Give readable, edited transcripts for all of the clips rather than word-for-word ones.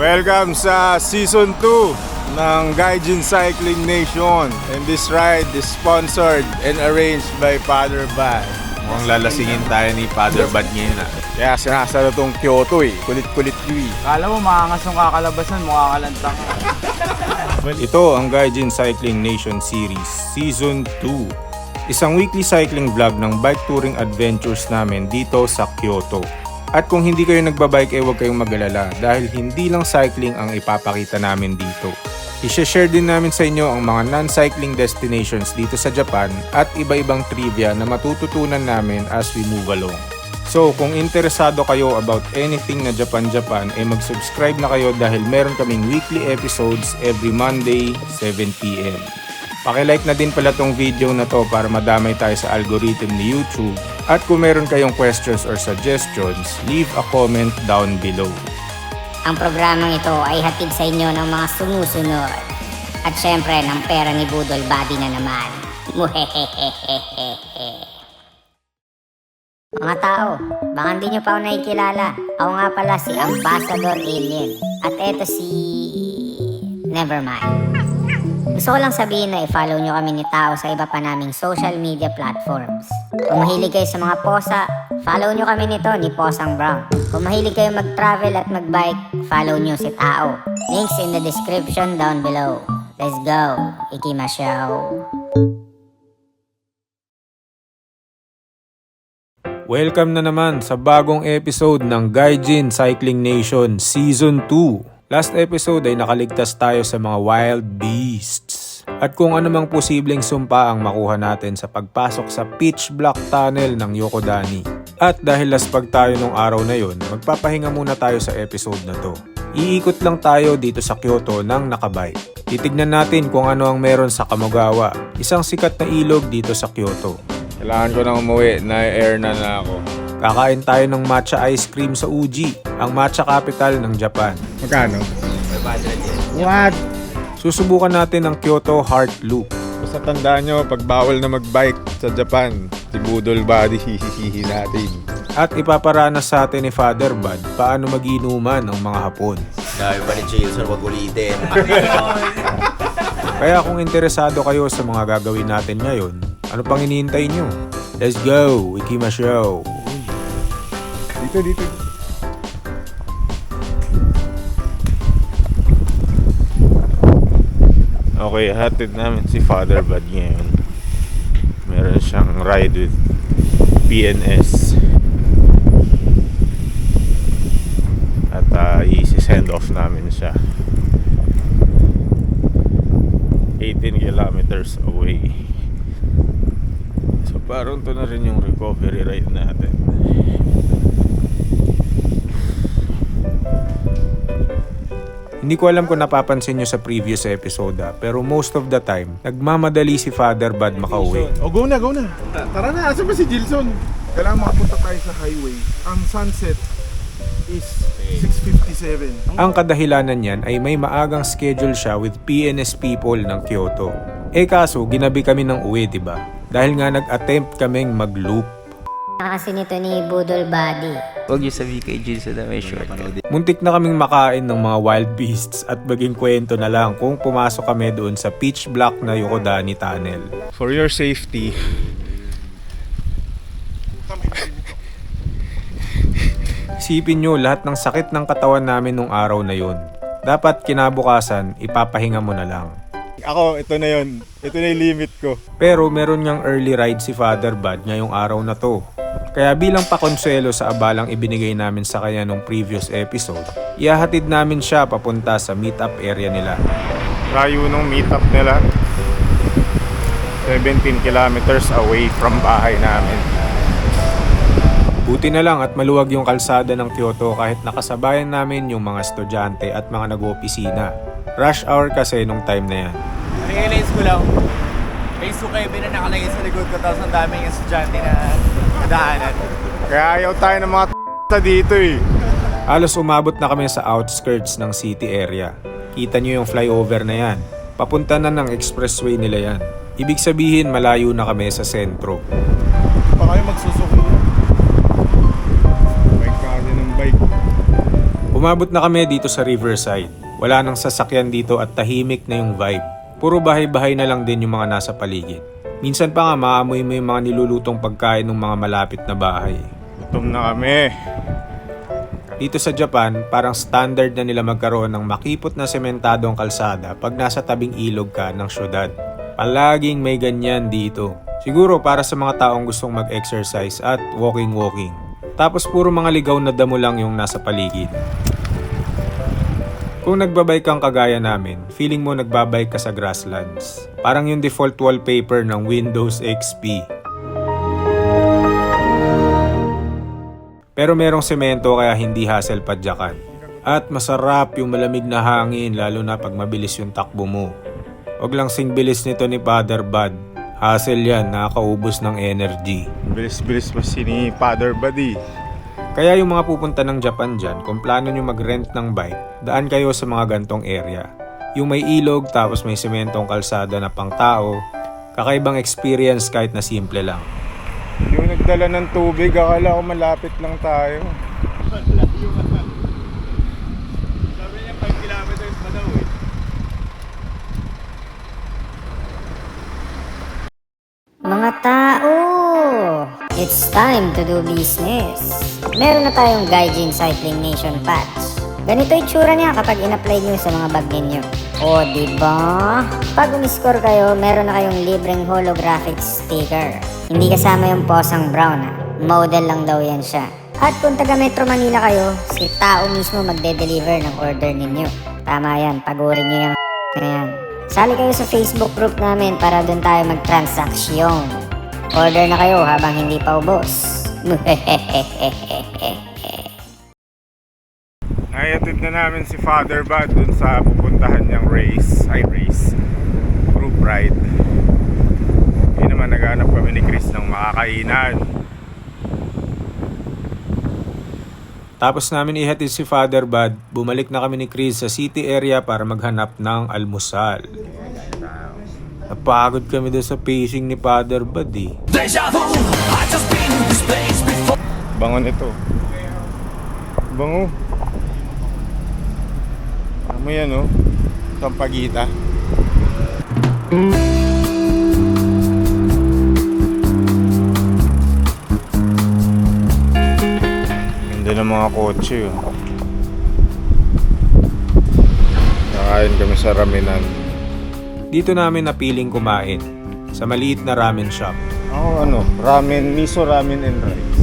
Welcome sa Season 2 ng Gaijin Cycling Nation. And this ride is sponsored and arranged by Father Bad. Mukhang lalasingin tayo ni Father Bad ngayon Kaya sinasalo tong Kyoto Kulit-kulit yun Kala mo maangas yung kakalabasan, mukha kalantang. Ito ang Gaijin Cycling Nation Series Season 2. Isang weekly cycling vlog ng bike touring adventures namin dito sa Kyoto. At kung hindi kayo nagbabike huwag kayong mag-alala dahil hindi lang cycling ang ipapakita namin dito. I-share din namin sa inyo ang mga non-cycling destinations dito sa Japan at iba-ibang trivia na matututunan namin as we move along. So kung interesado kayo about anything na Japan, mag-subscribe na kayo dahil meron kaming weekly episodes every Monday, 7pm. Paki-like na din pala tong video na to para madamay tayo sa algorithm ni YouTube. At kung meron kayong questions or suggestions, leave a comment down below. Ang programang ito ay hatid sa inyo ng mga sumusunod. At syempre ng pera ni Budol Body na naman. Mga tao, baka hindi nyo pa ako nakikilala. Ako nga pala si Ambassador Alien. At eto si... Nevermind. Gusto ko lang sabihin na i-follow nyo kami ni Tao sa iba pa naming social media platforms. Kung mahilig kayo sa mga posa, follow nyo kami nito ni Posang Brown. Kung mahilig kayo mag-travel at mag-bike, follow nyo si Tao. Links in the description down below. Let's go! Ikimashou! Welcome na naman sa bagong episode ng Gaijin Cycling Nation Season 2. Last episode ay nakaligtas tayo sa mga wild beasts. At kung anumang posibleng sumpa ang makuha natin sa pagpasok sa pitch black tunnel ng Yokodani. At dahil laspag tayo nung araw na yon, magpapahinga muna tayo sa episode na to. Iikot lang tayo dito sa Kyoto ng nakabike. Titignan natin kung ano ang meron sa Kamogawa, isang sikat na ilog dito sa Kyoto. Kailangan ko nang umuwi, na-air na ako. Kakain tayo ng matcha ice cream sa Uji, ang matcha capital ng Japan. Magkano? 500 yen. What? Susubukan natin ang Kyoto Heart Loop. Basta tandaan nyo, pag bawal na magbike sa Japan, si Budol Body hihihihi natin. At ipaparanas sa atin ni Father Bad paano mag-inuman ng mga Hapon. Dahil pa ni Chilson, wag ulitin. Kaya kung interesado kayo sa mga gagawin natin ngayon, ano pang hinihintay nyo? Let's go! Ikimashou! Dito. Okay, hatid namin si Father Bad ngayon. Meron siyang ride with PNS. At i-send off namin siya. 18 kilometers away. So parang to na rin yung recovery ride natin. Hindi ko alam kung napapansin nyo sa previous episode pero most of the time, nagmamadali si Father Bad makauwi. Go na. Tara na, asan ba si Gilson? Kailangan makapunta tayo sa highway. Ang sunset is 6:57. Ang kadahilanan niyan ay may maagang schedule siya with PNS people ng Kyoto. Kaso, ginabi kami ng uwi, diba? Dahil nga nag-attempt kaming mag-loop. Kasi nito ni Budol Body. Huwag niyo sabihin kay Jill na may short. Muntik na kaming makain ng mga wild beasts at maging kwento na lang kung pumasok kami doon sa pitch black na Yokodani Tunnel. For your safety, isipin nyo lahat ng sakit ng katawan namin nung araw na yun. Dapat kinabukasan, ipapahinga mo na lang. Ako, ito na yun. Ito na yung limit ko. Pero meron niyang early ride si Father Bad ngayong araw na to. Kaya bilang pakonselo sa abalang ibinigay namin sa kanya nung previous episode, ihahatid namin siya papunta sa meetup area nila. Layo nung meetup nila. 17 kilometers away from bahay namin. Buti na lang at maluwag yung kalsada ng Kyoto kahit nakasabayan namin yung mga estudyante at mga nag-opisina. Rush hour kasi nung time na yan. Realize ko lang, may sukay na nakalagay sa likod ko tapos ang daming estudyante na daanan. Kaya ayaw tayo ng mga dito Halos umabot na kami sa outskirts ng city area. Kita nyo yung flyover na yan. Papunta na ng expressway nila yan. Ibig sabihin malayo na kami sa sentro. Pa kayo magsusuko. Bike ka ng bike. Umabot na kami dito sa Riverside. Wala nang sasakyan dito at tahimik na yung vibe. Puro bahay-bahay na lang din yung mga nasa paligid. Minsan pa nga maamoy mo yung mga nilulutong pagkain ng mga malapit na bahay. Gutom na kami. Dito sa Japan, parang standard na nila magkaroon ng makipot na sementadong kalsada pag nasa tabing ilog ka ng syudad. Palaging may ganyan dito. Siguro para sa mga taong gustong mag-exercise at walking-walking. Tapos puro mga ligaw na damo lang yung nasa paligid. Kung nagbabike kang kagaya namin, feeling mo nagbabike ka sa grasslands. Parang yung default wallpaper ng Windows XP. Pero merong semento kaya hindi hassle padyakan. At masarap yung malamig na hangin lalo na pag mabilis yung takbo mo. Huwag lang sing bilis nito ni Father Bud. Hassle yan, nakakaubos ng energy. Bilis-bilis pa si ni Father Buddy. Kaya yung mga pupunta ng Japan dyan, kung plano nyo mag-rent ng bike, daan kayo sa mga gantong area. Yung may ilog tapos may sementong kalsada na pang tao, kakaibang experience kahit na simple lang. Yung nagdala ng tubig, akala ko malapit lang tayo. Sabi niya 5 kilometers pa daw eh. Mga tao, it's time to do business. Meron na tayong Gaijin Cycling Nation patch. Ganito yung tsura niya kapag in-apply nyo sa mga bag ninyo. O, diba? Pag umiscore kayo, meron na kayong libreng holographic sticker. Hindi kasama yung posang brown ha. Model lang daw yan siya. At kung taga Metro Manila kayo, si tao mismo magde-deliver ng order ninyo. Tama yan, pagurin nyo yung na yan. Sali kayo sa Facebook group namin para doon tayo mag-transaksyon. Order na kayo habang hindi pa ubos. Naiatid na namin si Father Bud dun sa pupuntahan niyang race. Group ride. Hindi naman naghanap kami ni Chris ng makakainan. Tapos namin ihatid si Father Bud, bumalik na kami ni Chris sa city area para maghanap ng almusal. Napagod kami doon sa pacing ni Father Bud eh. Bango nito. Bango. Ano yan oh? Sampagita. Ganda ng mga kotse oh. Nakain kami sa ramenan. Dito namin napiling kumain sa maliit na ramen shop. Ako ramen, miso ramen and rice.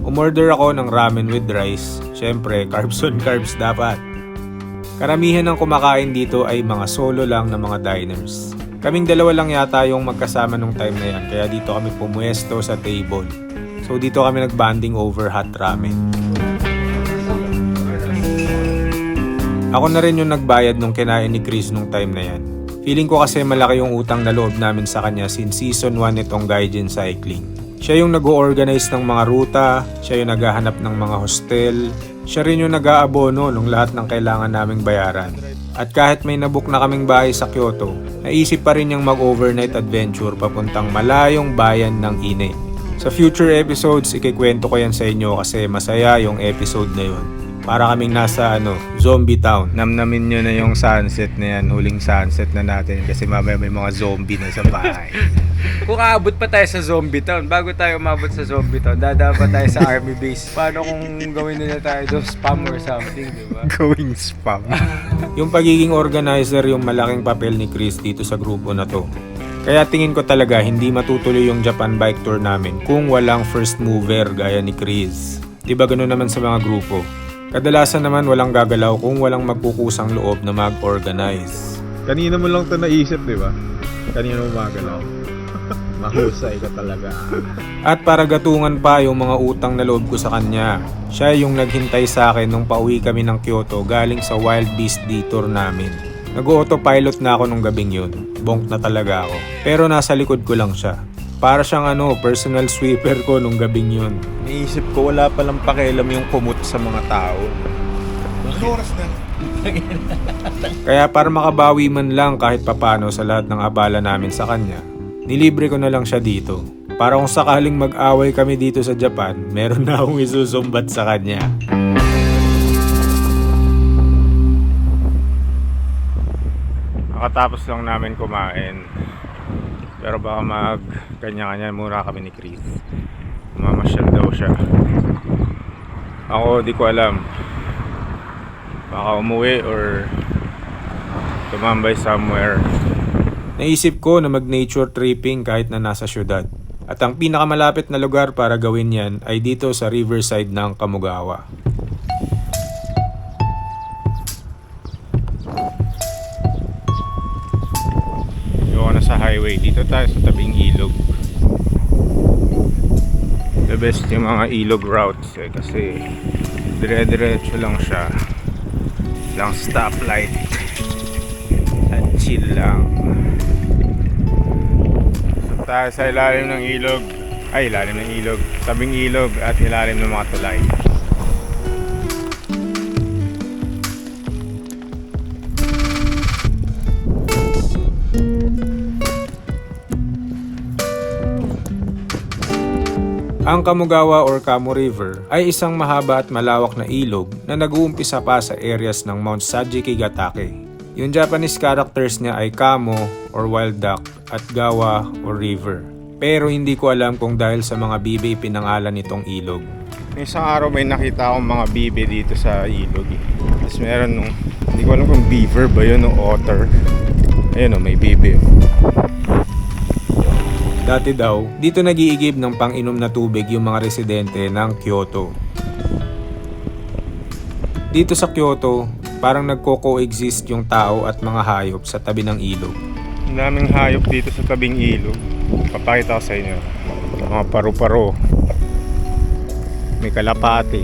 Umorder ako ng ramen with rice. Siyempre, carbs on carbs dapat. Karamihan ng kumakain dito ay mga solo lang na mga diners. Kaming dalawa lang yata yung magkasama nung time na yan, kaya dito kami pumuesto sa table. So dito kami nagbanding over hot ramen. Ako na rin yung nagbayad nung kinain ni Chris nung time na yan. Feeling ko kasi malaki yung utang na loob namin sa kanya since season 1 nitong Gaijin Cycling. Siya yung nag-o-organize ng mga ruta, siya yung naghahanap ng mga hostel, siya rin yung nag-aabono nung lahat ng kailangan naming bayaran. At kahit may nabook na kaming bahay sa Kyoto, naisip pa rin niyang mag-overnight adventure papuntang malayong bayan ng Ine. Sa future episodes, ikikwento ko yan sa inyo kasi masaya yung episode na yun. Para kaming nasa zombie town. Namnamin nyo na yung sunset na yan, huling sunset na natin kasi mamaya may mga zombie na sa bahay. Kung aabot pa tayo sa zombie town, bago tayo umabot sa zombie town, dadaan pa tayo sa army base. Paano kung gawin nila tayo doon spam or something, di ba? Going spam. Yung pagiging organizer yung malaking papel ni Chris dito sa grupo na to. Kaya tingin ko talaga hindi matutuloy yung Japan bike tour namin kung walang first mover gaya ni Chris. Diba ganoon naman sa mga grupo? Kadalasan naman walang gagalaw kung walang magkukusang loob na mag-organize. Kanina mo lang ito naisip, di ba? Kanina mo magalaw. Mahusay ka talaga. At para gatungan pa yung mga utang na loob ko sa kanya, siya yung naghintay sa akin nung pauwi kami ng Kyoto galing sa Wild Beast Detour namin. Nag-autopilot na ako nung gabing yun. Bonk na talaga ako. Pero nasa likod ko lang siya. Para siyang personal sweeper ko nung gabing yun. Naisip ko wala palang pakialam yung kumot sa mga tao. Oras na. Kaya para makabawi man lang kahit papano sa lahat ng abala namin sa kanya, nilibre ko na lang siya dito. Para kung sakaling mag-away kami dito sa Japan, meron na akong isusumbat sa kanya. Kakatapos lang namin kumain. Pero baka kanya-kanya muna kami ni Chris. Mamasyal daw siya. Ako di ko alam. Baka umuwi or tumambay somewhere. Naisip ko na mag-nature tripping kahit na nasa syudad. At ang pinakamalapit na lugar para gawin yan ay dito sa riverside ng Kamugawa. Ayoko na sa highway. Dito tayo sa tabing ilog. The best yung mga ilog routes kasi dire-diretso lang siya. Lang stoplight. At chill lang. So tayo sa ilalim ng ilog. Ay, ilalim ng ilog. Tabing ilog at ilalim ng mga tulay. Ang Kamugawa or Kamu River ay isang mahaba at malawak na ilog na nag-uumpisa pa sa areas ng Mount Saji-Kigatake. Yung Japanese characters niya ay Kamo or wild duck at Gawa or river. Pero hindi ko alam kung dahil sa mga bibe pinangalan nitong ilog. Isang araw may nakita akong mga bibe dito sa ilog eh. Tapos meron hindi ko alam kung beaver ba yun o otter. Ayun may bibe. Dati daw, dito nag-iigib ng pang-inom na tubig yung mga residente ng Kyoto. Dito sa Kyoto, parang nagko-coexist yung tao at mga hayop sa tabi ng ilog. Ang daming hayop dito sa tabing ilog. Papakita ko sa inyo. Mga paru-paro. May kalapati.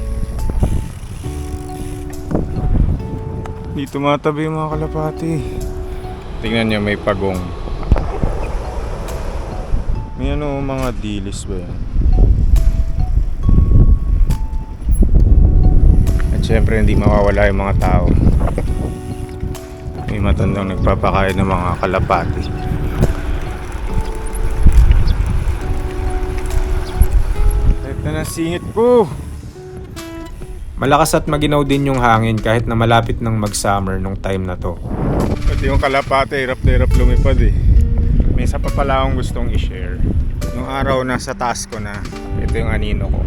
Dito matabi yung mga kalapati. Tingnan nyo, may pagong. May mga dilis ba yan? At syempre hindi mawawala yung mga tao. May matandang nagpapakain ng mga kalapati. Ito na singit ko! Malakas at maginaw din yung hangin kahit na malapit ng mag-summer nung time na to. Pati yung kalapati, hirap na hirap lumipad eh. May isa pa pala akong gustong i-share. Nung araw nasa taas ko na, ito yung anino ko.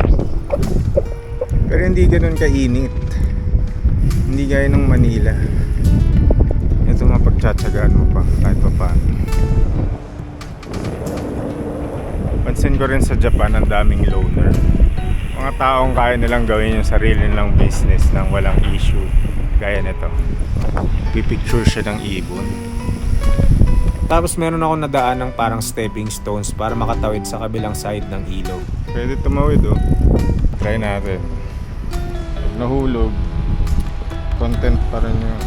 Pero hindi ganun kainit. Hindi gaya ng Manila. Ito mapagtsatsagaan mo pa kahit pa paano. Pansin ko rin sa Japan ang daming loner. Mga taong kaya nilang gawin yung sarili nilang business nang walang issue. Gaya nito. Pipicture siya ng ibon. Tapos meron ako nadaan ng parang stepping stones para makatawid sa kabilang side ng ilog. Pwede tumawid oh. Try natin. Pag nahulog, content pa rin yun.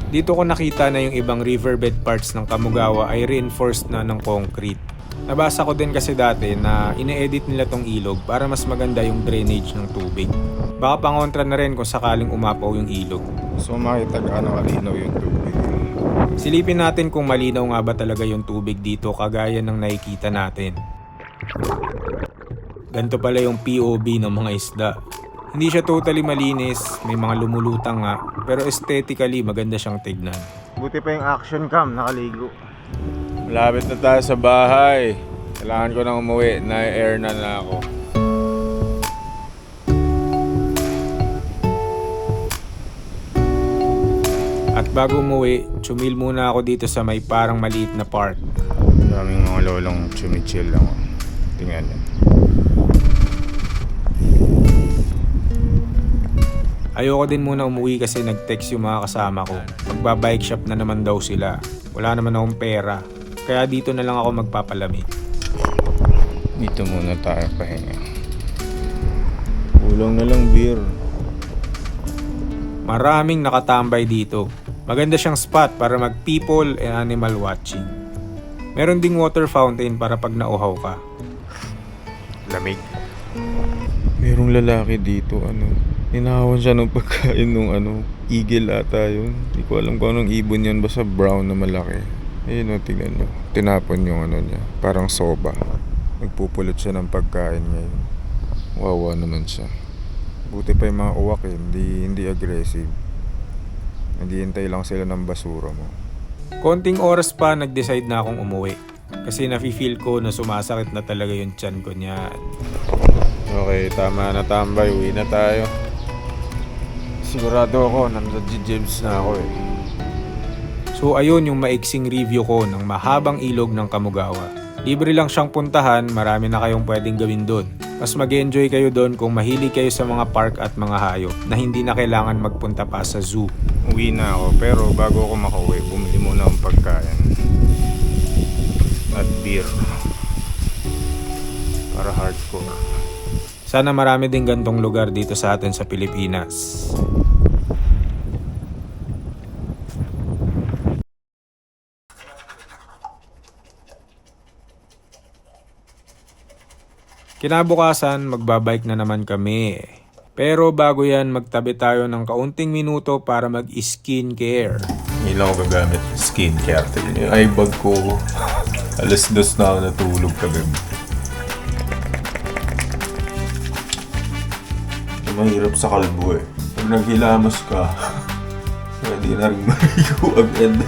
Dito ko nakita na yung ibang riverbed parts ng Kamugawa ay reinforced na ng concrete. Nabasa ko din kasi dati na ine-edit nila tong ilog para mas maganda yung drainage ng tubig. Baka pangontra na rin kung sakaling umapaw yung ilog. So makita gaano kalinaw yung tubig. Silipin natin kung malinaw nga ba talaga yung tubig dito kagaya ng nakikita natin. Ganito pala yung POV ng mga isda. Hindi siya totally malinis, may mga lumulutang nga, pero aesthetically maganda siyang tignan. Buti pa yung action cam, nakaligo. Malapit na tayo sa bahay. Kailangan ko nang umuwi, na-air na ako. At bago umuwi, chumil muna ako dito sa may parang maliit na park. Daming mga lolong chumichill lang. Tingnan nyo. Ayoko din muna umuwi kasi nag-text yung mga kasama ko. Magbabike shop na naman daw sila. Wala naman akong pera. Kaya dito na lang ako magpapalamig. Dito muna tayo pahinga. Kulang na lang beer. Maraming nakatambay dito. Maganda siyang spot para mag-people and animal watching. Meron ding water fountain para pag nauhaw ka. Lamig. Merong lalaki dito, Ninahawan siya ng pagkain nung eagle ata yun. Hindi ko alam kung anong ibon yan, basta brown na malaki. Ayun tingnan nyo. Tinapon yung niya, parang soba. Nagpupulot siya ng pagkain ngayon. Wawa naman siya. Buti pa yung mga uwak hindi aggressive. Naghihintay lang sila ng basura mo. Konting oras pa nag-decide na akong umuwi. Kasi nafe-feel ko na sumasakit na talaga yung tiyan ko niyan. Okay, tama na tambay. Uwi na tayo. Sigurado ako, nag-James na ako eh. So ayun yung maiksing review ko ng mahabang ilog ng Kamugawa. Libre lang siyang puntahan, marami na kayong pwedeng gawin doon. Mas mag-enjoy kayo doon kung mahilig kayo sa mga park at mga hayop na hindi na kailangan magpunta pa sa zoo. Uwi na ako, pero bago ako makauwi, bumili muna ng pagkain. At beer. Para hardcore. Sana marami din gantong lugar dito sa atin sa Pilipinas. Kinabukasan, magbabike na naman kami. Pero bago yan, magtabi tayo ng kaunting minuto para mag-skincare. Hindi lang ako gagamit ng skincare. Yung eye bag ko, alas 2 na ako natulog kagabi. Mahirap sa kalbo eh. Pag naghilamos ka, pwede na rin marigo agad.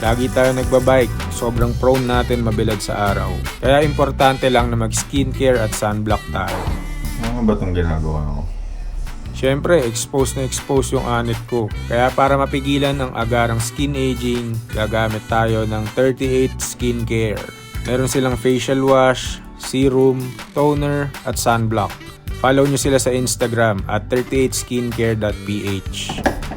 Lagi tayo nagbabike, sobrang prone natin mabilad sa araw. Kaya importante lang na mag-skincare at sunblock tayo. Ano ba itong ginagawa ko? Siyempre, expose na expose yung anit ko. Kaya para mapigilan ang agarang skin aging, gagamit tayo ng 38 Skincare. Meron silang facial wash, serum, toner, at sunblock. Follow nyo sila sa Instagram at 38skincare.ph.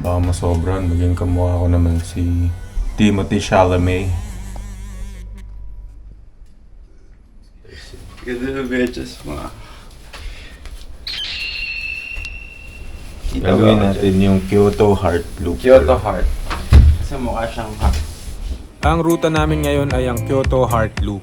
Baka masobran, maging kamukha ko naman si Timothy Chalamet. Ganda na beches mo. Gawin natin yung Kyoto Heart Loop. Kyoto Heart. Kasi mukha siyang heart. Ang ruta namin ngayon ay ang Kyoto Heart Loop.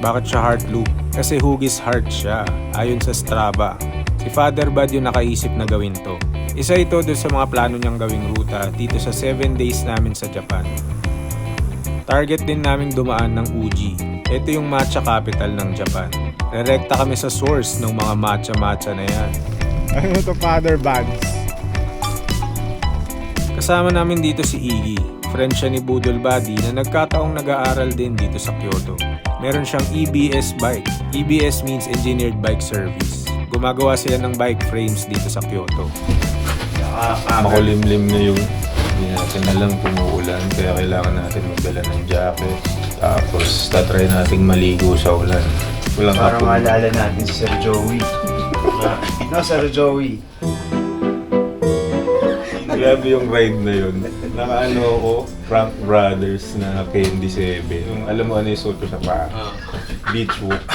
Bakit siya Heart Loop? Kasi hugis heart siya, ayon sa Strava. Si Father Bud yung nakaisip na gawin to. Isa ito doon sa mga plano niyang gawing ruta dito sa 7 days namin sa Japan. Target din naming dumaan ng Uji. Ito yung matcha capital ng Japan. Rerekta kami sa source ng mga matcha na yan. Ano to, Father Buds? Kasama namin dito si Iggy. Friend siya ni Budol Buddy na nagkataong nag-aaral din dito sa Kyoto. Meron siyang EBS bike. EBS means Engineered Bike Service. Gumagawa sila ng bike frames dito sa Kyoto. Makulimlim na yung hindi natin alam kung uulan, kaya kailangan natin magdala ng jacket. Tapos tatry nating maligo sa ulan. Walang Para hapon. maalala natin si Sir Joey. No, Sir Joey. Grabe yung ride na yun. Nakaano ako, Frank Brothers na Candy 7. Yung, alam mo ano yung suot ko sa paa? Beach walk.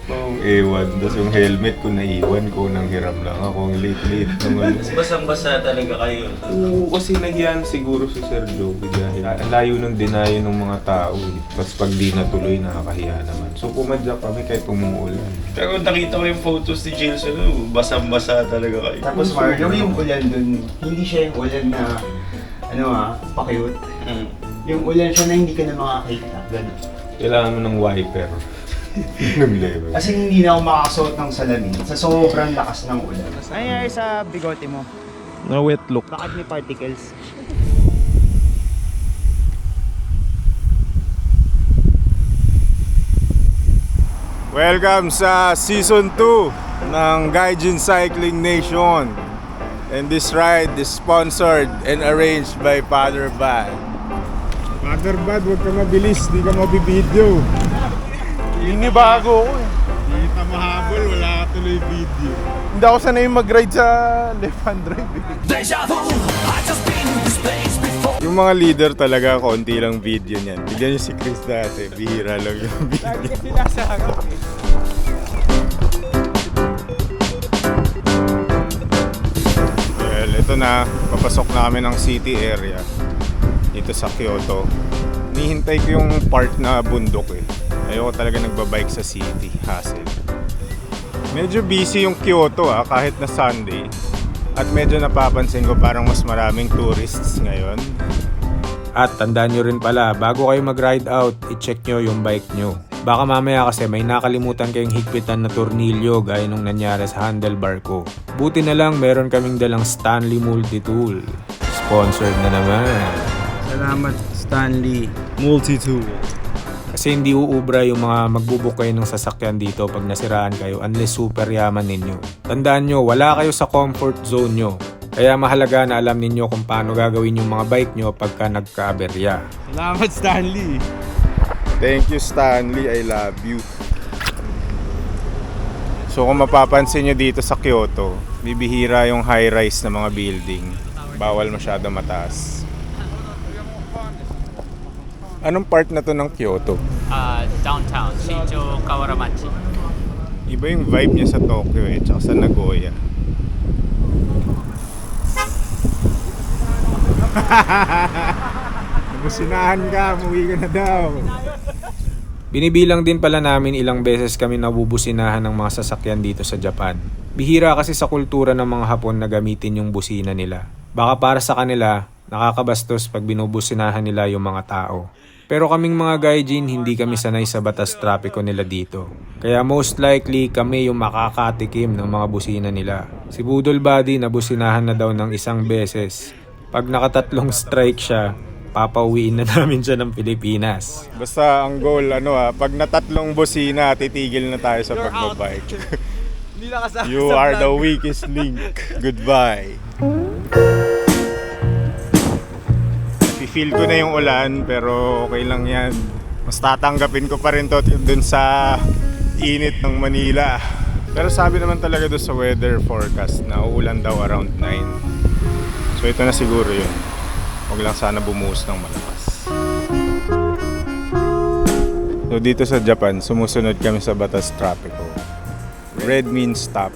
Pang ewan. Tapos yung helmet ko naiwan ko, nang hiram lang ako. Late nung ano. Basang-basa talaga kayo. Oo, kasi nahiyan siguro si Sir Joey dahil ang layo ng dinayo ng mga tao eh. Tapos pag di natuloy, nakakahiya naman. So pumadyak kami kahit umuulan. Pero nakita ko yung photos ni Jason, basang-basa talaga kayo. Tapos Marlo, yung ulan dun, hindi siya yung ulan na, pa-cute. Yung ulan siya na hindi ka na makakita. Ganun. Kailangan mo ng wiper. Ng level. Kasi hindi na ako makakasuot ng salamin sa sobrang lakas ng ulan. Ano nangyari sa bigote mo? Na wet look. Bakit may particles? Welcome sa Season 2 ng Gaijin Cycling Nation. And this ride is sponsored and arranged by Father Bud. Father Bud, huwag ka mabilis, di ka mabibideo. Inibago ko eh. Hindi ka mahabol, wala ka tuloy video. Hindi ako sanay mag-ride sa left-hand drive. Yung mga leader talaga, konti lang video niyan. Bigyan niyo si Chris dati, bihira lang yung video. Lagi ka sila sa harap eh. Well, ito na, papasok na kami ng city area dito sa Kyoto. Nihintay ko yung part na bundok eh. Ayoko talaga nagbabike sa city, hassle. Medyo busy yung Kyoto kahit na Sunday. At medyo napapansin ko parang mas maraming tourists ngayon. At tandaan nyo rin pala, bago kayo mag-ride out, i-check nyo yung bike nyo. Baka mamaya kasi may nakalimutan kayong higpitan na tornilyo gaya nung nangyari sa handlebar ko. Buti na lang meron kaming dalang Stanley Multi-Tool. Sponsored na naman. Salamat, Stanley. Multi-tool. Kasi hindi uubra yung mga magbubuk kayo ng sasakyan dito pag nasiraan kayo unless super yaman ninyo. Tandaan nyo, wala kayo sa comfort zone nyo. Kaya mahalaga na alam ninyo kung paano gagawin yung mga bike nyo pagka nagka-aberya. Salamat, Stanley. Thank you, Stanley. I love you. So kung mapapansin nyo dito sa Kyoto, bibihira yung high-rise na mga building. Bawal masyado mataas. Anong part na to ng Kyoto? Downtown, Shinjo Kawaramachi. Iba yung vibe niya sa Tokyo tsaka sa Nagoya. Nabusinahan ka, umuwi ka na daw. Binibilang din pala namin ilang beses kami nabubusinahan ng mga sasakyan dito sa Japan. Bihira kasi sa kultura ng mga Hapon na gamitin yung busina nila. Baka para sa kanila, nakakabastos pag binubusinahan nila yung mga tao. Pero kaming mga gaijin, hindi kami sanay sa batas trapiko nila dito. Kaya most likely kami yung makakatikim ng mga busina nila. Si Budol Buddy nabusinahan na daw ng isang beses. Pag nakatatlong strike siya, papauwiin na namin siya ng Pilipinas. Basta ang goal, pag natatlong busina, titigil na tayo sa pagbabike. You are the weakest link. Goodbye. Feel ko na yung ulan, pero okay lang yan. Mas tatanggapin ko pa rin to dun sa init ng Manila. Pero sabi naman talaga doon sa weather forecast na uulan daw around 9. So ito na siguro yun. Huwag lang sana bumuhos ng malakas. So dito sa Japan, sumusunod kami sa batas trapiko. Red means stop,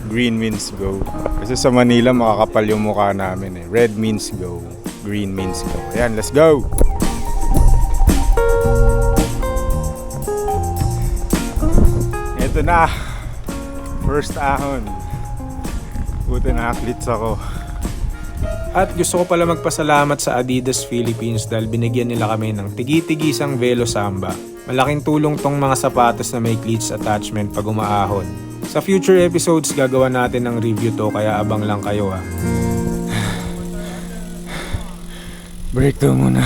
green means go. Kasi sa Manila makakapal yung mukha namin eh. Red means go, green means go. Ayan, let's go! Ito na! First ahon. Buti na-aklits ako. At gusto ko pala magpasalamat sa Adidas Philippines dahil binigyan nila kami ng tigi-tigisang Velo Samba. Malaking tulong tong mga sapatos na may cleats attachment pag umaahon. Sa future episodes, gagawa natin ng review to kaya abang lang kayo ha. Break to muna.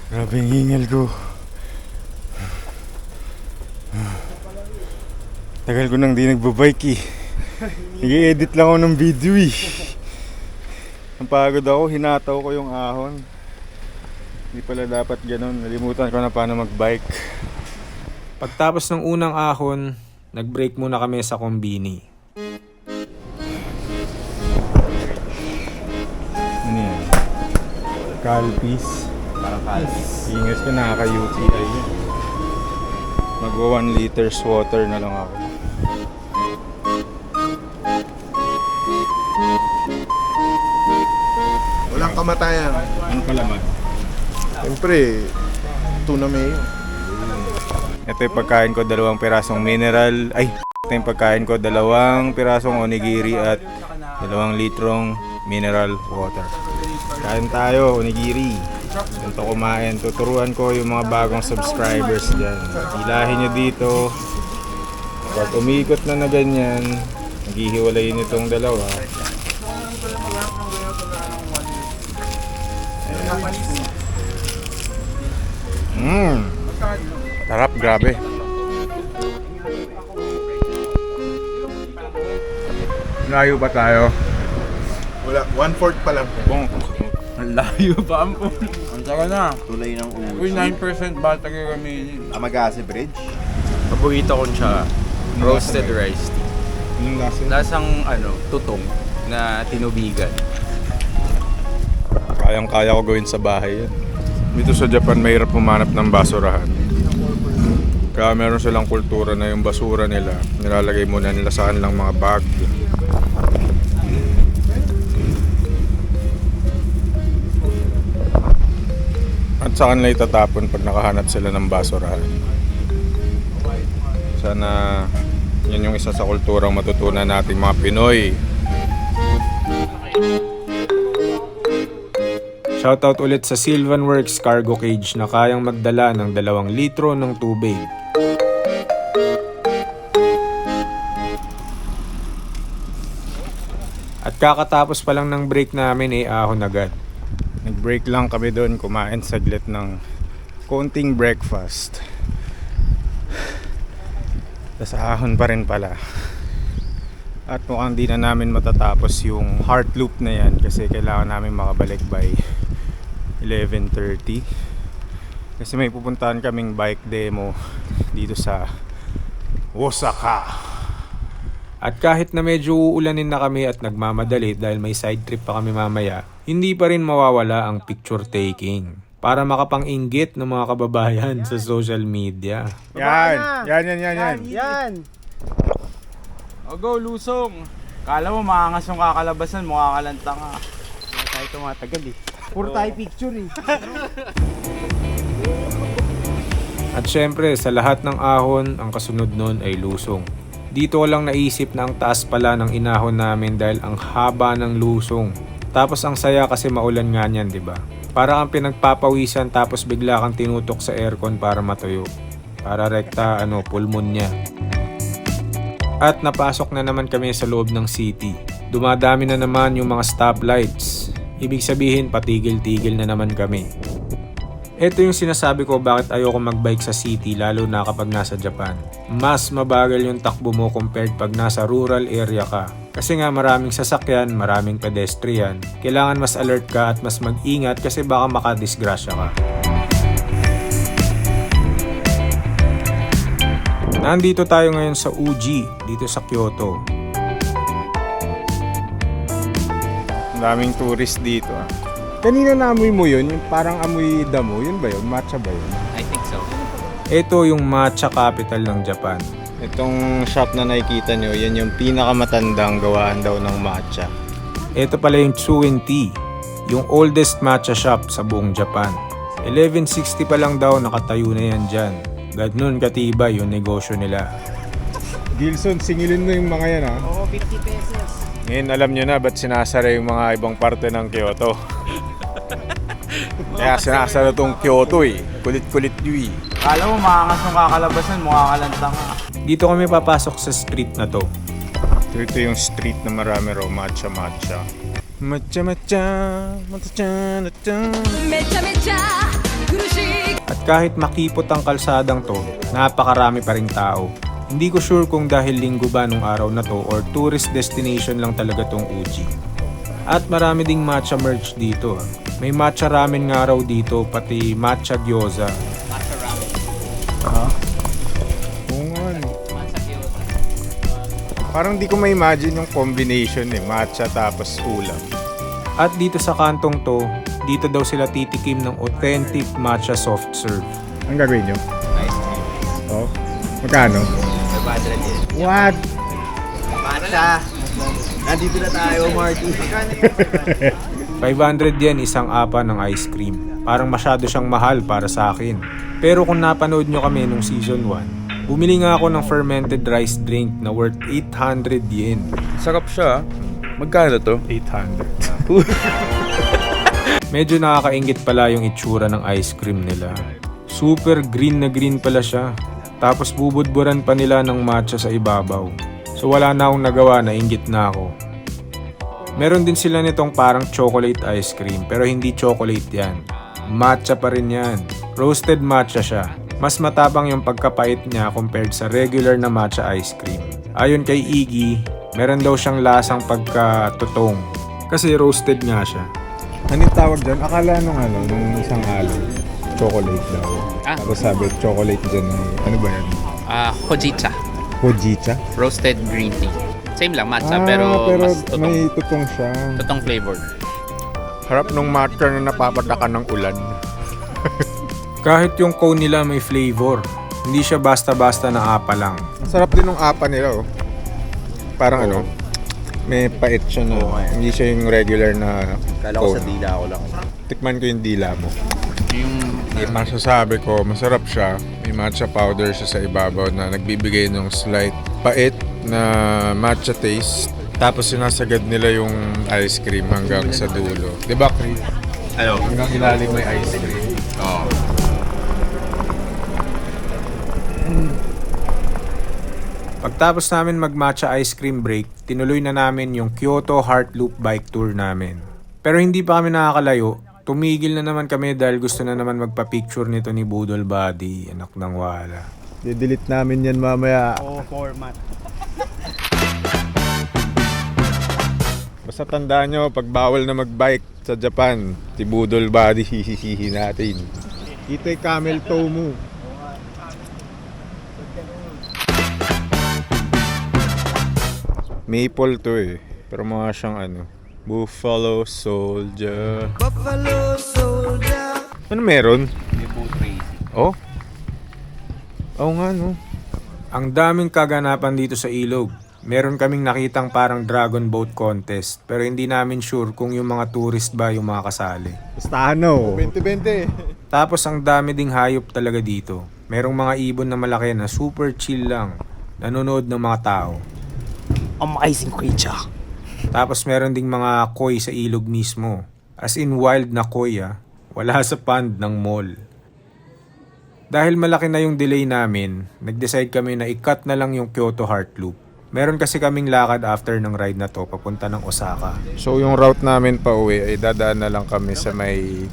Grabe ang hingal ko. Tagal ko nang di nagbabike eh. Nag-i-edit lang ako ng video eh. Napagod ako, hinataw ko yung ahon. Hindi pala dapat ganun. Nalimutan ko na paano magbike. Pagtapos ng unang ahon, nag-break muna kami sa kombini. Ano yan? Calpis. Parang Calpis. Ingat ko, nakaka-UTI yun. Mag-1 liters water na lang ako. Walang kamatayan. Ano palaman? Siyempre, tuna mayo. Ito yung pagkain ko, 2 pirasong mineral. Ay, ito yung pagkain ko, 2 pirasong onigiri at 2 litrong mineral water. Kain tayo, onigiri. Ganito kumain. Tuturuan ko yung mga bagong subscribers dyan. Hilahin nyo dito. Pag umikot na ganyan, naghihiwalayin itong dalawa. Sarap, grabe. Layo ba tayo? Wala, 1/4 pa lang. Ang layo pa ang pool. Ang saka na. Tulay ng Uy, 9% battery remaining. Amagase Bridge. Paborito ko siya. Roasted rice. Anong lasa? Lasang tutong na tinubigan. Kayang-kaya ko gawin sa bahay yan. Dito sa Japan, mahirap humanap ng basurahan. Kaya meron silang kultura na yung basura nila, nilalagay muna nila sa kanilang mga bag. At sa kanila itatapon pag nakahanap sila ng basurahan. Sana yan yung isa sa kulturang matutunan nating mga Pinoy. Shoutout ulit sa Sylvan Works Cargo Cage na kayang magdala ng 2 litro ng tubig. At kakatapos pa lang ng break namin ahon agad. Nag-break lang kami doon, kumain saglit ng konting breakfast. Tapos ahon pa rin pala. At mukhang di na namin matatapos yung heart loop na yan kasi kailangan namin makabalik by 11:30. Kasi may pupuntahan kaming bike demo dito sa Osaka. At kahit na medyo uulanin na kami at nagmamadali dahil may side trip pa kami mamaya, hindi pa rin mawawala ang picture taking para makapang-inggit ng mga kababayan sa social media. Yan. O go, lusong! Kala mo maangas yung kakalabasan, mukha ka lang tanga. Kaya tayo tumatagal eh. Puro tayo picture eh. At syempre, sa lahat ng ahon, ang kasunod nun ay lusong. Dito ko lang naisip na ang taas pala ng inahon namin dahil ang haba ng lusong. Tapos ang saya kasi maulan nga niyan, di ba? Para kang pinagpapawisan tapos bigla kang tinutok sa aircon para matuyo. Para rekta, pulmon niya. At napasok na naman kami sa loob ng city. Dumadami na naman yung mga stoplights. Ibig sabihin, patigil-tigil na naman kami. Ito yung sinasabi ko bakit ayoko magbike sa city lalo na kapag nasa Japan. Mas mabagal yung takbo mo compared pag nasa rural area ka. Kasi nga maraming sasakyan, maraming pedestrian. Kailangan mas alert ka at mas mag-ingat kasi baka makadisgrasya ka. Nandito tayo ngayon sa Uji, dito sa Kyoto. Ang daming tourist dito. Kanina naamoy mo yun, yung parang amoy damo. Yun ba yun? Matcha ba yun? I think so. Ito yung matcha capital ng Japan. Itong shop na nakikita nyo, yan yung pinakamatandang gawaan daw ng matcha. Ito pala yung Tsuen Tea, yung oldest matcha shop sa buong Japan. 1160 pa lang daw nakatayo na yan dyan. Ganun katibay yung negosyo nila. Gilson, singilin mo yung mga yan ha. Oo, 50 pesos. Ngayon alam nyo na ba't sinasara yung mga ibang parte ng Kyoto. Kaya sinasara tong Kyoto eh. Kulit-kulit nyo eh. Kala mo maangas yung kakalabasan, mukha ka lang tanga. Dito kami papasok sa street na to. Ito yung street na marami raw matcha-matcha. Matcha-matcha, matcha-matcha. At kahit makipot ang kalsadang to, napakarami pa ring tao. Hindi ko sure kung dahil linggo ba nung araw na to or tourist destination lang talaga tong Uji. At marami ding matcha merch dito. May matcha ramen nga raw dito, pati matcha gyoza. Matcha ramen. Oo nga no. Matcha gyoza. Parang di ko ma-imagine yung combination matcha tapos ulam. At dito sa kantong to, dito daw sila titikim ng authentic matcha soft serve. Ang gagawin nyo? Ice cream. Oh. Magkano? 500 yen. What? Matcha. Nandito na tayo, Marty. 500 yen isang apa ng ice cream. Parang masyado siyang mahal para sa akin. Pero kung napanood nyo kami nung season 1, bumili nga ako ng fermented rice drink na worth 800 yen. Sarap siya. Magkano to? 800. Medyo nakakaingit pala yung itsura ng ice cream nila. Super green na green pala siya. Tapos bubudburan pa nila ng matcha sa ibabaw. So wala na akong nagawa, nainggit na ako. Meron din sila nitong parang chocolate ice cream pero hindi chocolate yan. Matcha pa rin yan. Roasted matcha siya. Mas matapang yung pagkapait niya compared sa regular na matcha ice cream. Ayon kay Iggy, meron daw siyang lasang pagkatutong. Kasi roasted nga siya. Anong tawag dyan? Akala nung isang alon, chocolate daw. Tapos sabi, chocolate dyan ano ba yan? Hojicha. Hojicha? Roasted green tea. Same lang, matcha, pero mas tutong. May tutong siya. Tutong flavor. Harap nung matcha na napapatakan ng ulan. Kahit yung cone nila may flavor. Hindi siya basta-basta na apa lang. Sarap din ng apa nila oh. Parang may pait siya na. Hindi siya yung regular na Kala ko sa dila ko lang. Tikman ko yung dila mo. Yung Masasabi ko, masarap siya. May matcha powder siya sa ibabaw na nagbibigay ng slight pait na matcha taste. Tapos sinasagad nila yung ice cream hanggang sa dulo. Diba, Chris? Ano? Hanggang ilalim may ice cream. Oo. Pagtapos namin mag-matcha ice cream break, tinuloy na namin yung Kyoto Heart Loop bike tour namin. Pero hindi pa kami nakakalayo, tumigil na naman kami dahil gusto na naman magpa-picture nito ni Budol Buddy, anak ng wala. I-delete namin yan mamaya. format. Basta tandaan nyo, pag bawal na magbike sa Japan, si Budol Buddy hihihihi natin. Ito'y camel toe mo. Maple to eh. Pero mga siyang Buffalo Soldier. Ano meron? Oh? Oo nga no. Ang daming kaganapan dito sa ilog. Meron kaming nakitang parang dragon boat contest pero hindi namin sure kung yung mga tourist ba yung mga kasali. Basta 20-20. Tapos ang dami ding hayop talaga dito. Merong mga ibon na malaki na super chill lang. Nanonood ng mga tao. Amazing creature. Tapos meron ding mga koi sa ilog mismo. As in wild na koi Wala sa pond ng mall. Dahil malaki na yung delay namin, nag-decide kami na i-cut na lang yung Kyoto Heart Loop. Meron kasi kaming lakad after ng ride na to papunta ng Osaka. So yung route namin pa uwi ay dadaan na lang kami sa may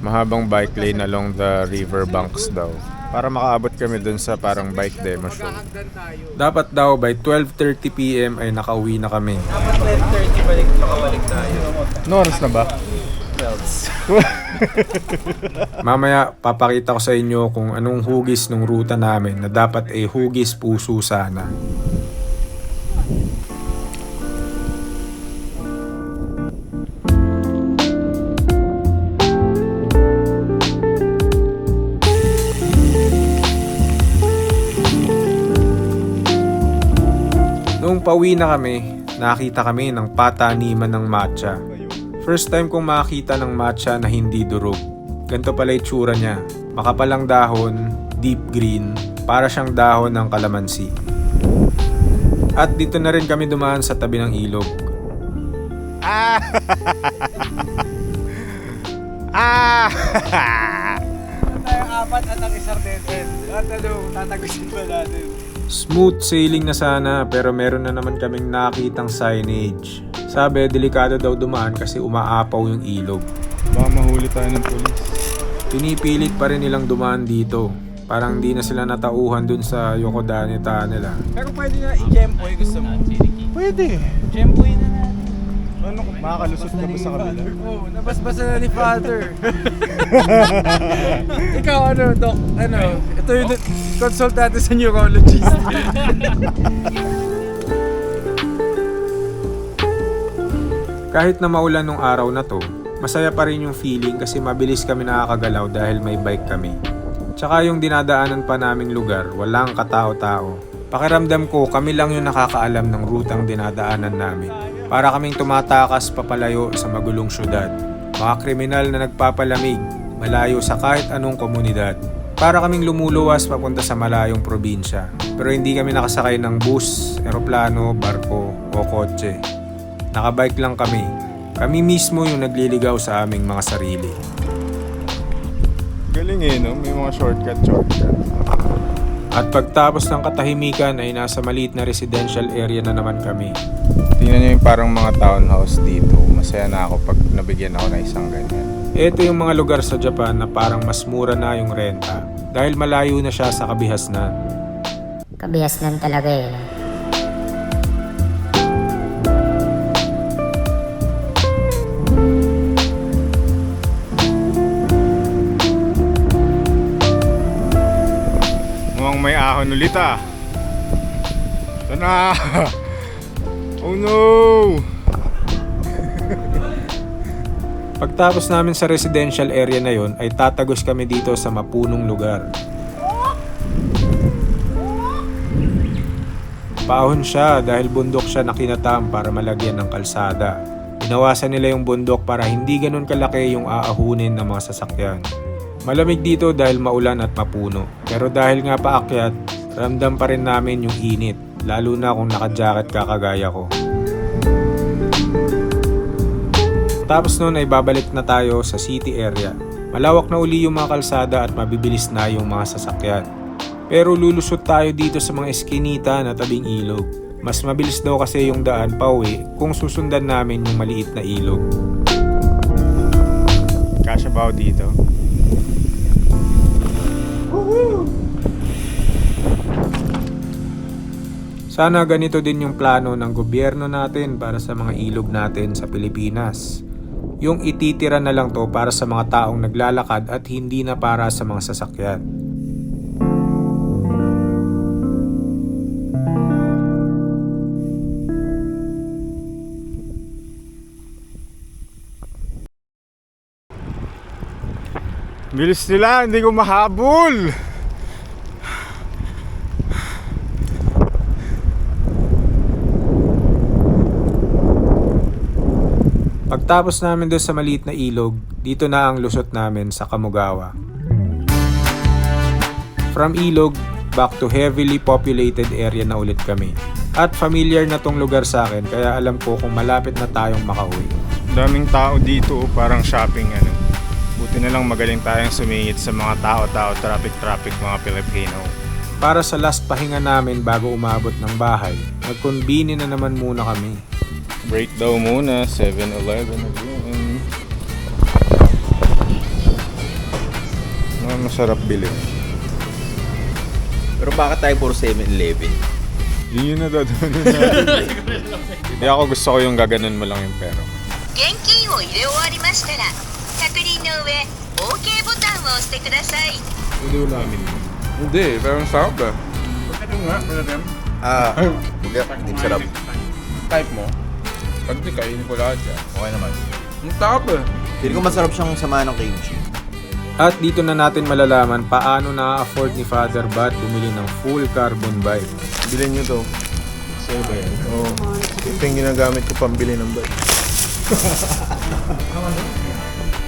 mahabang bike lane along the river banks daw. Para makaabot kami dun sa parang bike demo show. Dapat daw by 12:30 PM ay nakauwi na kami. Dapat 12:30 makabalik tayo. No oras na ba? Mamaya papakita ko sa inyo kung anong hugis ng ruta namin na dapat ay hugis puso sana. Noong pauwi na kami, nakita kami ng pataniman ng matcha. First time kong makita ng matcha na hindi durog. Ganito pala itsura niya. Makapalang dahon, deep green, para siyang dahon ng kalamansi. At dito na rin kami dumaan sa tabi ng ilog. Tayong apat at ang isang deden. At tatagusin ba natin? Smooth sailing na sana pero meron na naman kaming nakitang signage. Sabi, delikado daw dumaan kasi umaapaw yung ilog. Baka mahuli tayo ng polis. Pinipilit pa rin nilang dumaan dito. Parang di na sila natauhan dun sa Yokodani nila. Pero pwede na i-gempoy gusto mo. Pwede. Gempoy na natin. Ano kung makakalusot ka ba sa kabila? Oo, nabasbasa na ni Father. Ikaw Doc? Ito yung consultante sa neurologist. Kahit na maulan nung araw na to, masaya pa rin yung feeling kasi mabilis kami nakakagalaw dahil may bike kami. Tsaka yung dinadaanan pa naming lugar, walang katao-tao. Pakiramdam ko kami lang yung nakakaalam ng rutang dinadaanan namin. Para kaming tumatakas papalayo sa magulong syudad. Mga kriminal na nagpapalamig, malayo sa kahit anong komunidad. Para kaming lumuluwas papunta sa malayong probinsya. Pero hindi kami nakasakay ng bus, eroplano, barko o kotse. Nakabike lang kami. Kami mismo yung nagliligaw sa aming mga sarili. Galing no? May mga shortcut. At pagtapos ng katahimikan ay nasa maliit na residential area na naman kami. Tingnan nyo yung parang mga townhouse dito. Masaya na ako pag nabigyan ako ng isang ganyan. Ito yung mga lugar sa Japan na parang mas mura na yung renta dahil malayo na siya sa kabihasnan. Kabihasnan talaga no? Mukhang may ahon ulit Ito na! Oh no! Pagtapos namin sa residential area na yon ay tatagos kami dito sa mapunong lugar. Paahon siya dahil bundok siya na kinatam para malagyan ng kalsada. Inawasan nila yung bundok para hindi ganun kalaki yung aahunin ng mga sasakyan. Malamig dito dahil maulan at mapuno. Pero dahil nga paakyat, ramdam pa rin namin yung init. Lalo na kung naka-jacket kakagaya ko. Tapos noon ay babalik na tayo sa city area. Malawak na uli yung mga kalsada at mabibilis na yung mga sasakyan. Pero lulusot tayo dito sa mga eskinita na tabing ilog. Mas mabilis daw kasi yung daan pauwi kung susundan namin yung maliit na ilog. Kasya ba ako dito? Sana ganito din yung plano ng gobyerno natin para sa mga ilog natin sa Pilipinas. Yung ititira na lang to para sa mga taong naglalakad at hindi na para sa mga sasakyan. Bilis nila, hindi ko mahabol. Pagtapos namin doon sa maliit na ilog, dito na ang lusot namin sa Kamugawa. From ilog, back to heavily populated area na ulit kami. At familiar na tong lugar sa akin, kaya alam ko kung malapit na tayong makauwi. Daming tao dito, parang shopping Buti na lang magaling tayong sumingit sa mga tao-tao, traffic mga Pilipino. Para sa last pahinga namin bago umabot ng bahay, nagkonbini na naman muna kami. Break daw muna, 7-Eleven again. Masarap bilhin. Pero bakit tayo puro 7-Eleven? Yun yung nadadanan natin. Hindi ako gusto ko yung gaganon mo lang yung pera. 現金を入れ終わりましたら確認の上 OK ボタンを押してください。 Hindi namin. Hindi, pero ang sarap Hindi, hindi sarap. Type mo? Pag di kainin ko lahat yan. Okay naman. Ang sarap Feeling ko masarap siyang samahan ng kimchi. At dito na natin malalaman paano na-afford ni Father Bad bumili ng full carbon bike. Bilhin nyo to. Sa'yo ba yan? Oo. Ito yung ginagamit ko pambili ng bike.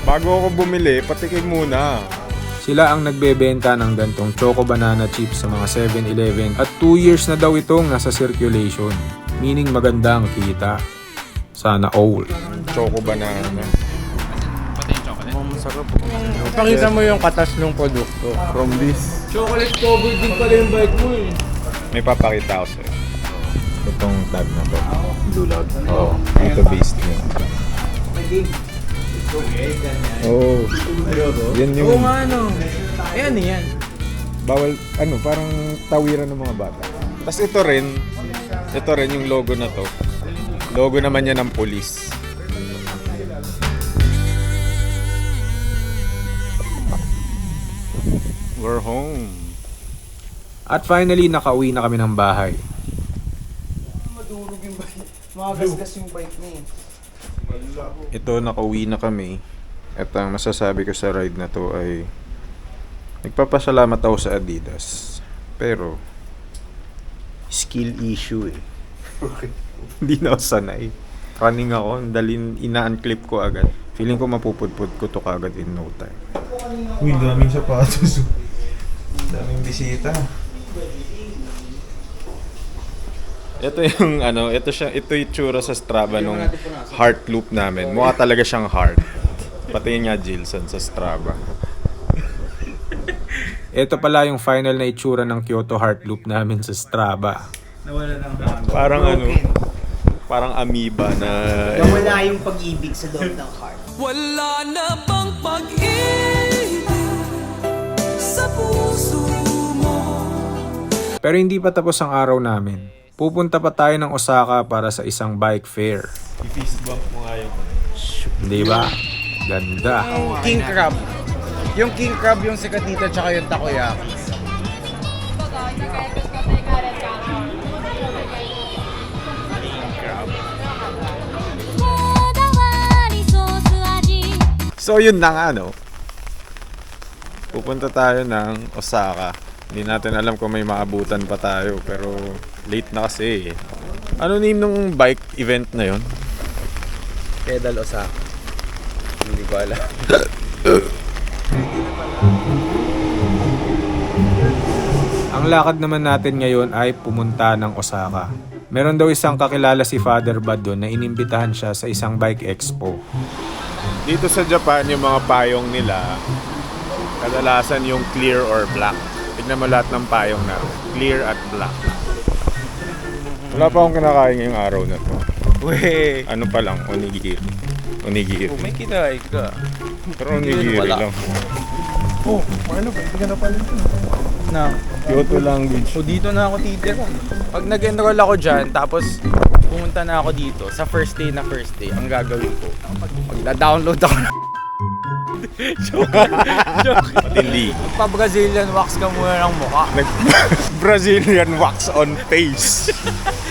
Bago ako bumili, patikim muna. Sila ang nagbebenta ng gantong Choco Banana Chips sa mga 7-Eleven at 2 years na daw itong nasa circulation. Meaning maganda ang kita. Sana all. Choco banana. Pati yung chocolate. Pakita mo yung katas ng produkto. From this. Chocolate covered din pala yung bike mo eh. May papakita ako sa'yo. Itong tag na to. Blue log. Oo. Ito based nyo. Oo. Yan yung... Oo nga ano. Ayan yan. Bawal, parang tawiran ng mga bata. Tapos ito rin yung logo na to. Logo naman yan ng police. We're home. At finally, nakauwi na kami ng bahay. Makagasgas yung bike niya Ito, nakauwi na kami. At ang masasabi ko sa ride na to ay nagpapasalamat ako sa Adidas. Pero skill issue eh. Hindi na ako sanay. Running ako, ina-unclip ko agad. Feeling ko mapupudpud ko to kagad in no time. Uy, daming sapatos. Daming bisita. Ito yung ito yung tsura sa Strava nung heart loop namin. Mukha talaga siyang heart. Pati nga Jilson sa Strava. Ito pala yung final na itsura ng Kyoto Heart Loop namin sa Strava. Parang parang amoeba na Nawala yung pag-ibig sa loob ng heart. Wala na bang pag-ibig sa puso mo? Pero hindi pa tapos ang araw namin. Pupunta pa tayo ng Osaka para sa isang bike fair. i-fist bump mo nga yung Di ba? Ganda. King crab. Yung king crab yung sikat dito tsaka yung takoyaki. So yun na nga pupunta tayo ng Osaka. Hindi natin alam kung may maabutan pa tayo pero late na kasi eh. Ano name nung bike event na yun? Pedal Osaka. Hindi ko alam. Ang lakad naman natin ngayon ay pumunta ng Osaka. Meron daw isang kakilala si Father Bad doon na inimbitahan siya sa isang bike expo. Dito sa Japan, yung mga payong nila, kadalasan yung clear or black. Tignan mo lahat ng payong na clear at black. Wala pa akong kinakain ngayong araw na to. Weh. Ano pa lang, onigiri. Onigiri. May kinain ka. Pero onigiri Wala. lang. Oh, ano ba? Hindi ka na pala ito. Na. Kyoto language. So dito na ako titira. Pag nag-enroll ako dyan, tapos pumunta na ako dito, sa first day, ang gagawin ko, magda-download ako na. Joke. Matindi. Magpa-Brazilian wax ka muna ng mukha. Brazilian wax on face.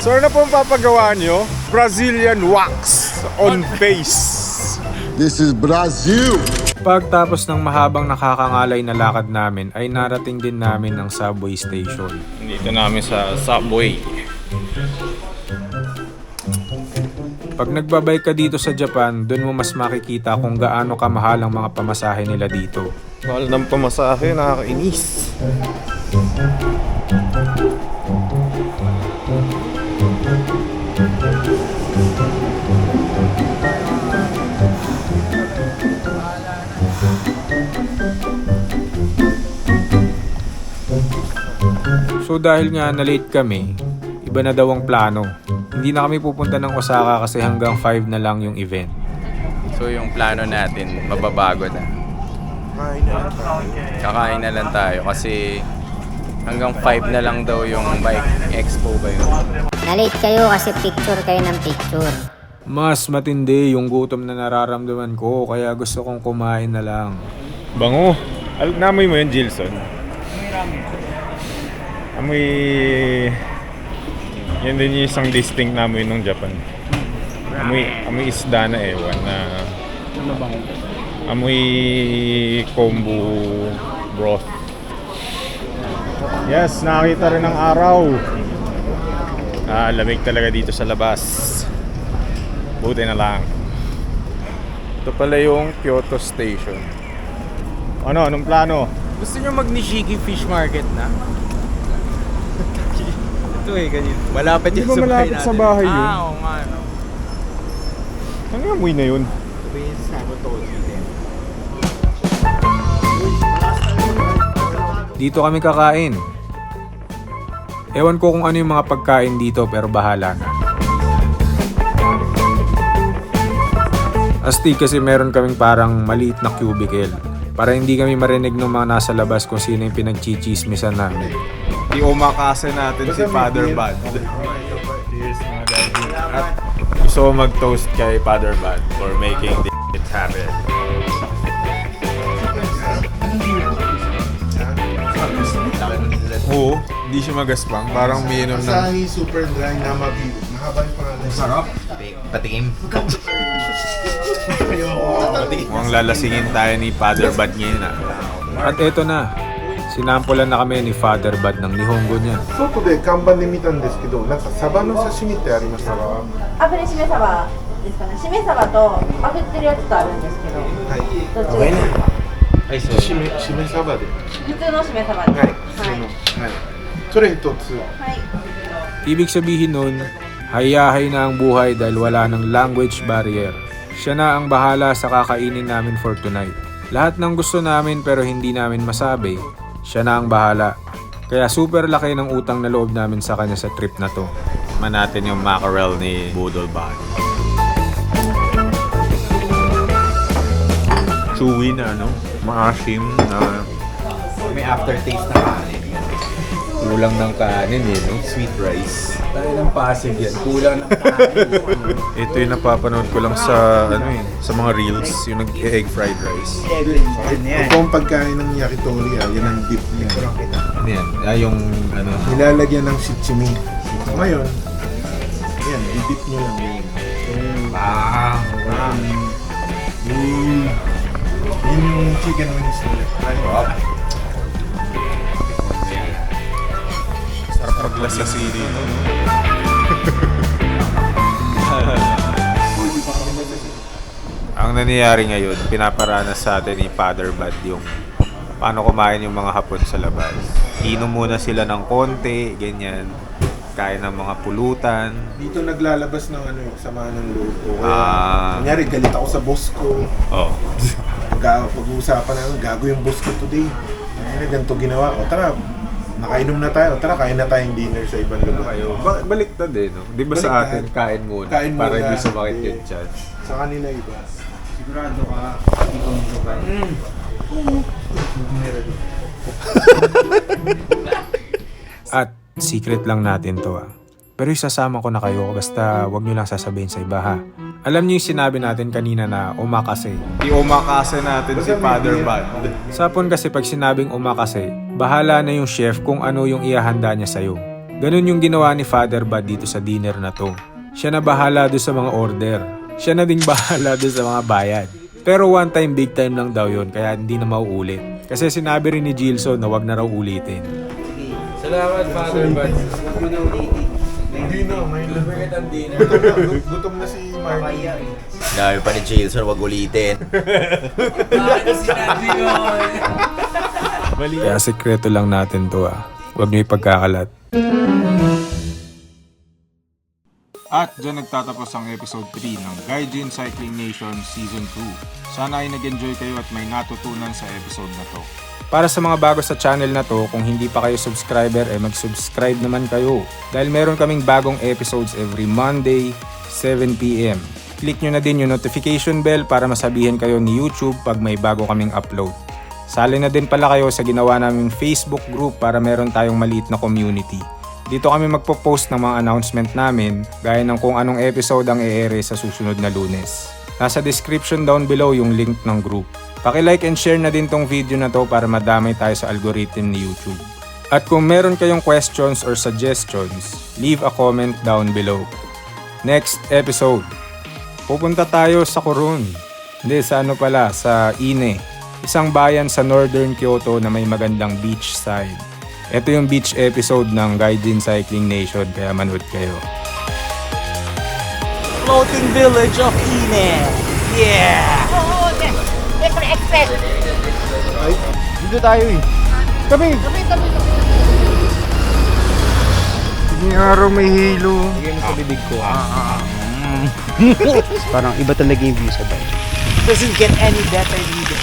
So ano po ang papagawa nyo? Brazilian wax on face. This is Brazil! Pagtapos ng mahabang nakakangalay na lakad namin ay narating din namin ang subway station. Dito namin sa subway. Pag nagbabay ka dito sa Japan, doon mo mas makikita kung gaano kamahal ang mga pamasahe nila dito. Mahal ng pamasahe, nakakainis. So dahil nga na late kami, iba na daw ang plano. Hindi na kami pupunta ng Osaka kasi hanggang 5 na lang yung event. So yung plano natin, mababago na. Kakain na lang tayo kasi hanggang 5 na lang daw yung bike expo ba yun. Na-late kayo kasi picture kayo ng picture. Mas matindi yung gutom na nararamdaman ko kaya gusto kong kumain na lang. Bango. Namoy mo yun, Jilson? Amoy... Yan din yung isang distinct namoy ng Japan. Amoy isda na ewan na... Ano bang? Amoy kombu broth. Yes, nakakita rin ng araw. Lamig talaga dito sa labas. Buti na lang. Ito pala yung Kyoto Station. Anong plano? Gusto nyo mag-Nishiki Fish Market na? Ito ganyan. Malapit Hindi yan ba malapit sa bahay yun? Oo nga, no. Ano yung amoy na yun? Dito kami kakain. Ewan ko kung ano yung mga pagkain dito pero bahala na. Astig kasi meron kaming parang maliit na cubicle para hindi kami marinig ng mga nasa labas kung sino yung pinagchichismisan namin. I-omakase natin si Father Bud. Cheers mga daddy. At gusto ko mag-toast kay Father Bud for making this happen. Oo, hindi siya magaspang. Parang umiinom ng... Asahi Super Dry Namabi. Mahaba yung pangalan. Sarap. Patikim. Mukhang lalasingin tayo ni Father Bud ngayon ah. At eto na, sinampulan na kami ni Father Bud ng Nihongo niya. 外で看板で見たんですけど、なんかサバの刺身ってありましたか？あ、これしめ鯖ですかね。しめ鯖と炙ってるやつとあるんですけど、はい。どっちがいいですか？はい、しめサバで。普通のしめ鯖です。はい。普通の。はい。それ一つ。はい。 Ibig sabihin nun, hayahay na ang buhay dahil wala ng language barrier. Siya na ang bahala sa kakainin namin for tonight. Lahat ng gusto namin pero hindi namin masabi, siya na ang bahala. Kaya super laki ng utang na loob namin sa kanya sa trip na to. Man natin yung mackerel ni Budol Bud. Chewy na maasim na May aftertaste na kanin. Kulang ng kanin no? Sweet rice. Tayo ng Pasig yan. Kulang ng kanin. ito yung napapanood ko lang sa sa mga reels, yung nag-egg fried rice. Ito ang pagkain ng yakitori, yan ang dip niya. Ano yan? Yung ano? Nilalagyan ng shichimi. Ngayon, yan, i-dip nyo lang yun. Yun yung chicken wings nila. Sarap paglasasi dito. Ang nangyayari ngayon, pinaparanas sa atin ni Father Bud yung paano kumain yung mga hapon sa labas. Inom muna sila ng konti, ganyan. Kain ng mga pulutan. Dito naglalabas ng sama ng loob ko. Kaya, kunyari, galit ako sa boss ko. Oh. Pag-uusapan namin, gago yung boss ko today. Hindi, ganito ginawa. O tara, nakainom na tayo. Tara, kain na tayong dinner sa ibang lugar. Baliktad eh, no? Di ba sa Baliktad. atin, kain muna. Kain muna. Para hindi sumakit yung chan. Sa kanila iba. Sigurado ka, ikaw ang lugar. At secret lang natin to Pero isasama ko na kayo basta wag nyo lang sasabihin sa iba ha. Alam niyo yung sinabi natin kanina na omakase. I-omakase natin si Father Bad. Sapon kasi pag sinabing omakase, bahala na yung chef kung ano yung ihahanda niya sa'yo. Ganun yung ginawa ni Father Bad dito sa dinner na to. Siya na bahala doon sa mga order. Siya na ding bahala doon sa mga bayad. Pero one time, big time lang daw yun, kaya hindi na mauulit. Kasi sinabi rin ni Gilson na wag na raw ulitin. Salamat, Father Bad. Hindi na, may Bakit ang dinner? gutom na si Marky. Dami pa ni Jailson, wag ulitin. Bakit sinabi yun? Kaya sekreto lang natin to Huwag niyo ipagkakalat. At dyan nagtatapos ang episode 3 ng Gaijin Cycling Nation Season 2. Sana ay nag-enjoy kayo at may natutunan sa episode na to. Para sa mga bago sa channel na to, kung hindi pa kayo subscriber, mag-subscribe naman kayo. Dahil meron kaming bagong episodes every Monday, 7pm. Click nyo na din yung notification bell para masabihin kayo ni YouTube pag may bago kaming upload. Sali na din pala kayo sa ginawa naming Facebook group para meron tayong maliit na community. Dito kami magpo-post ng mga announcement namin gaya ng kung anong episode ang i-air sa susunod na Lunes. Nasa description down below yung link ng group. Paki-like and share na din tong video na to para madamay tayo sa algorithm ni YouTube. At kung meron kayong questions or suggestions, leave a comment down below. Next episode, pupunta tayo sa Coron. Hindi, sa sa Ine. Isang bayan sa northern Kyoto na may magandang beach side. Ito yung beach episode ng Gaijin Cycling Nation, kaya manood kayo. Floating village of Ine. Yeah! Oo, Siyempre, express. Ay, dito tayo eh. Kami! Hindi araw may hilo. Bigay mo sa bibig ko. Parang iba talaga yung view sa bike. Doesn't get any better dito.